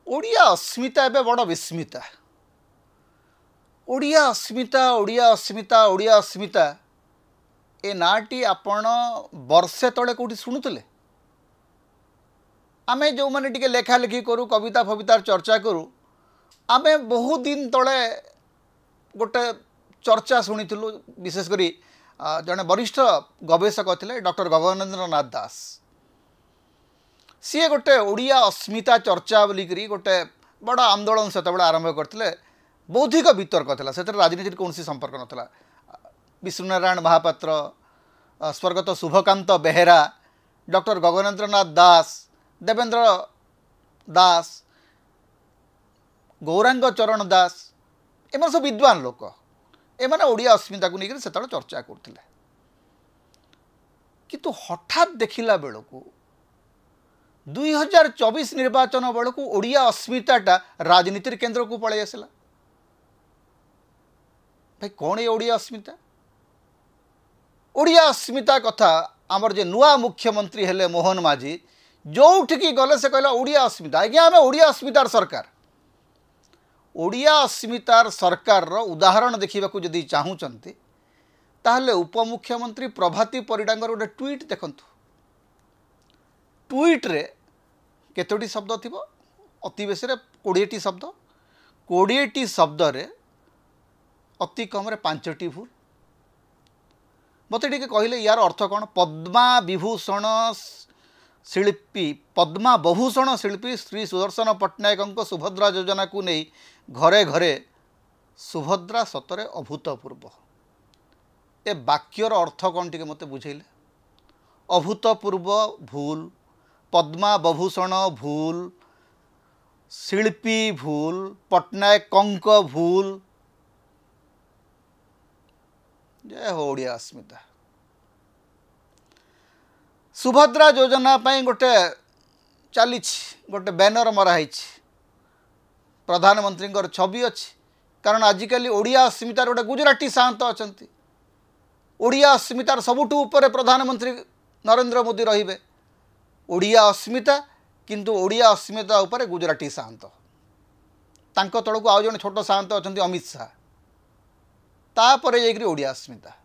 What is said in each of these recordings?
ओडिया अस्मिता एवं बड़ विस्मिता ओडिया अस्मिता ओडिया अस्मिता ओडिया अस्मिता ए नाटी आपण वर्षे तले कौटी शुणुले आमे जो मैंने टिके लेखा लेखी करूँ कविता फवितार चर्चा करूँ आमे बहुत दिन तले गोटे चर्चा शुणी विशेषकर जड़े वरिष्ठ गवेषक थे डॉक्टर गगनेन्द्र नाथ दास सी गोटे ओडिया अस्मिता चर्चा बोलिकी गोटे बड़ आंदोलन से आरंभ करते बौद्धिक वितर्क था से राजनीति कौन संपर्क नाला विष्णुनारायण महापात्र स्वर्गत शुभकांत बेहेरा डॉक्टर गगनेन्द्र नाथ दास देवेंद्र दास गौरांग चरण दास एम सब विद्वान लोक एम ओडिया अस्मिता को लेकर से चर्चा करते किंतु हठात देखला बेलू 2024 निर्वाचन बेलू ओडिया अस्मिताटा राजनीतिर केन्द्र को पलि आसला भाई कौन ये ओडिया अस्मिता ओडिया अस्मिता कथा आमर जे नुआ मुख्यमंत्री हेले मोहन माझी जोठिकी गले से कहला ओडिया अस्मिता आज्ञा आम ओडिया अस्मितार सरकार ओडिया अस्मितार सरकार उदाहरण देखा जदि चाहूँगी ताहले उपमुख्यमंत्री प्रभाती परिडांगर गोटे ट्वीट देखंतु ट्वीट रे केतोटी शब्द थिबो अति बेसी 20टी शब्द 20टी शब्द रे अति कम 5टी भूल मत टे कहले यार अर्थ कौन पद्मा विभूषण शिल्पी पद्मा बहुषण शिल्पी श्री सुदर्शन पट्टनायक सुभद्रा योजना को नहीं घरे घरे सुभद्रा सतरे अभूतपूर्व ए वाक्यर अर्थ कौन टे मत बुझेले अभूतपूर्व भूल पद्मा बहुषण भूल शिल्पी भूल पट्टनायक कंक भूल जय हो ओडिया अस्मिता सुभद्रा योजना पाई गोटे चली गोटे बैनर मराही प्रधानमंत्री छवि अच्छी कारण आजिकल ओडिया अस्मितार गोटे गुजराटी साहंत अच्छा ओडिया अस्मितार सबुठू ऊपर प्रधानमंत्री नरेंद्र मोदी रहिबे ओडिया अस्मिता किंतु ओडिया अस्मिता ऊपर गुजराटी साहंत तांको तळकू आउ जने छोट साहंत अच्छा अमित शाह तापर जाकरी ओडिया अस्मिता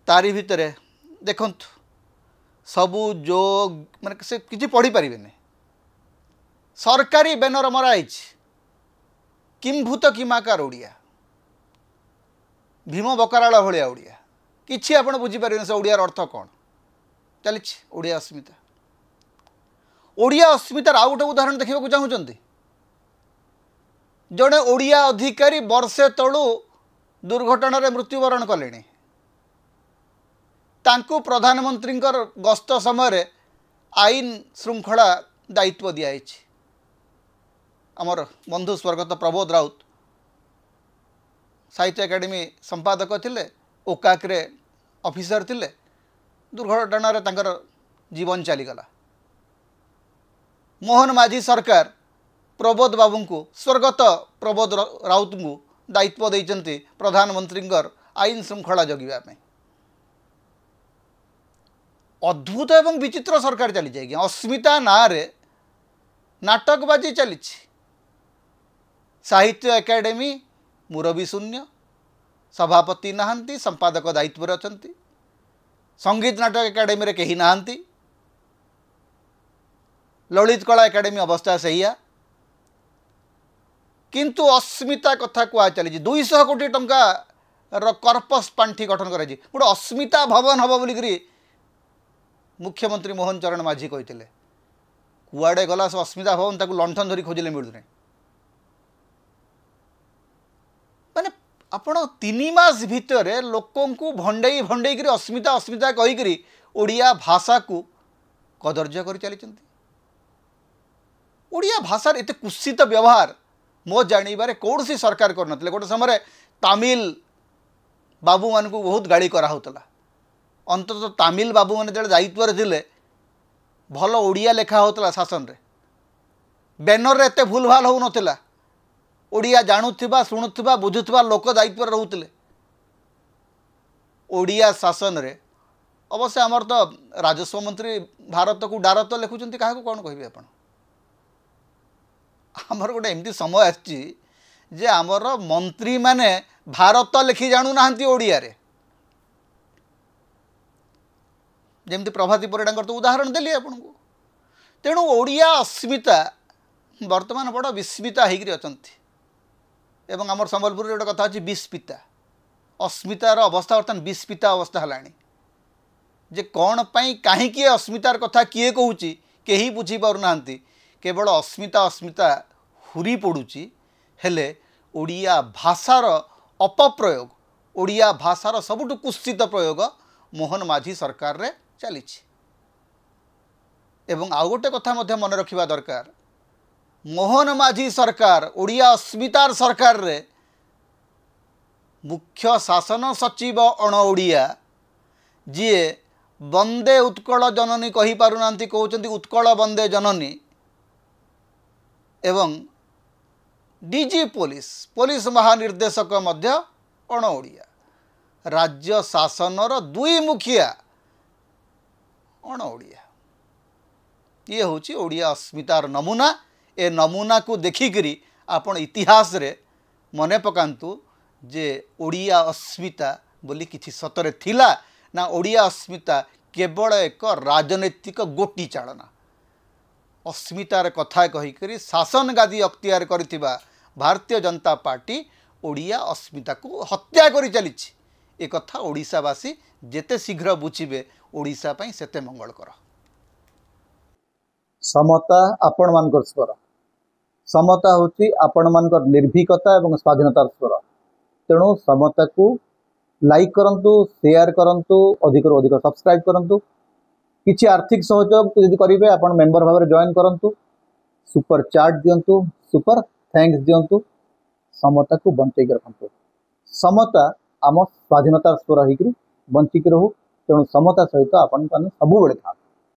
तारी भितर देखंतु सबू जो माने से किसी पढ़ी पारे सरकारी बैनर मराई किंभूत किमाकार ओडिया भीम बकराल भाया ओडिया किसी आप बुझीपारे से ओडियार अर्थ कौन चली ओडिया अस्मिता ओडिया अस्मितार आउ गोटे उदाहरण देखा चाहूँगी जड़े ओडिया अधिकारी वर्षे तलू दुर्घटना मृत्युवरण कले तांकु प्रधानमंत्री गस्त समय आईन श्रृंखला दायित्व दिखाई आमर बंधु स्वर्गत प्रबोध राउत साहित्य एकाडेमी संपादक थिले ओकाक्रे ऑफिसर थिले दुर्घटना तांकर जीवन चलीगला मोहन माझी सरकार प्रबोध बाबू को स्वर्गत प्रबोध राउत को दायित्व देइचंती प्रधानमंत्री आईन श्रृंखला जगिबा अद्भुत एवं विचित्र सरकार चली जाएगी अस्मिता ना रे नाटकबाजी चली साहित्य एकाडेमी मुरबी शून्य सभापति नहांती संपादक दायित्व अच्छा संगीत नाटक एकाडेमी रे कहीं नहांती ललित कला एकाडेमी अवस्था सहीया किंतु अस्मिता कथा कह चली 200 कोटी टंका कर्पस पांठी गठन कर गोटे अस्मिता भवन हम बोलिकी मुख्यमंत्री मोहन चरण माझी कहते कुआड़े गला से अस्मिता भवन ताकू लंठन धरी खोजिले मिलूना माने आपण 3 मास भितर लोकों को भंडई भंडई अस्मिता अस्मिता कहीकि ओडिया भाषा को कदर्य कर चली ओडिया भाषार एत कुत्सित व्यवहार मो जानवर कौन सी सरकार कर नथिले गोटे समय तामिल बाबू मान को बहुत गाड़ी कराला अंततः तामिल बाबू मैंने जो दायित्व थे भल ओडिया लेखा होता शासन रे बैनर एत भूल भाल हो नाला ओडिया जानुवा शुणुवा बुझुवा लोक दायित्व रोते ओडिया शासन रे अवश्य आमर तो राजस्व मंत्री भारत को डार तो लिखुं क्या कौन कहे आप आमर गोटे एमती समय आसी जे आमर मंत्री माने भारत लिखि जाणु नाहांती ओडिया रे जेमती प्रभाती परिडांकर तो उदाहरण देली आपको। तेणु ओडिया अस्मिता वर्तमान बड़ विस्मिता होकर अच्छा एवं आमर संबलपुर गोटे कथा अच्छी विस्मिता अस्मितार अवस्था बर्तमान विस्मिता अवस्था है जे कौन पाई कहीं अस्मितार कथा किए कहूँ कहीं बुझीपारना केवल अस्मिता अस्मिता हुरी पड़ुची हेले ओडिया भाषार अपप्रयोग ओडिया भाषार सबुठु कुत्सित प्रयोग मोहन माझी सरकार रे चली एवं आउ गोटे कथा मन रखा दरकार मोहन माझी सरकार ओडिया अस्मितार सरकार रे मुख्य शासन सचिव अण ओडिया जी वंदे उत्कल जननी कही पारुना कहते उत्कल वंदे जननी एवं डीजी पुलिस पुलिस महानिर्देशक मध्य अण ओडिया राज्य शासनर दुई मुखिया अण ओडिया ये हूँ ओडिया अस्मितार नमूना ए नमूना को देखिकरी आपण इतिहास रे मने पकांतु जे ओडिया अस्मिता बोली किछि सतरे थिला ना ओडिया अस्मिता केवल एक राजनैतिक गोटी चालना अस्मितार कथा कहीकरी शासन गादी अख्तियार करिथिबा भारतीय जनता पार्टी ओडिया अस्मिता को हत्या करी चलीछि ए कथा ओडिशावासी जेते शीघ्र बुझिबे ओडिशा पई सेते मंगलकर। समता आपण मानकर स्वर समता होची आपण मानकर निर्भीकता एवं स्वाधीनतार स्वर तेणु समता को लाइक करंतु शेयर करंतु अधिक अधिक सब्सक्राइब करंतु किछि आर्थिक सहयोग यदि करिवे आपण मेंबर भाव जॉइन करंतु सुपर चार्ट दियंतु सुपर थैंक्स दियंतु समता को बंचै रखंतु समता आम स्वाधीनतार स्वर होकर बंचिक रहू तेणु समता सहित आपण सब बेले था।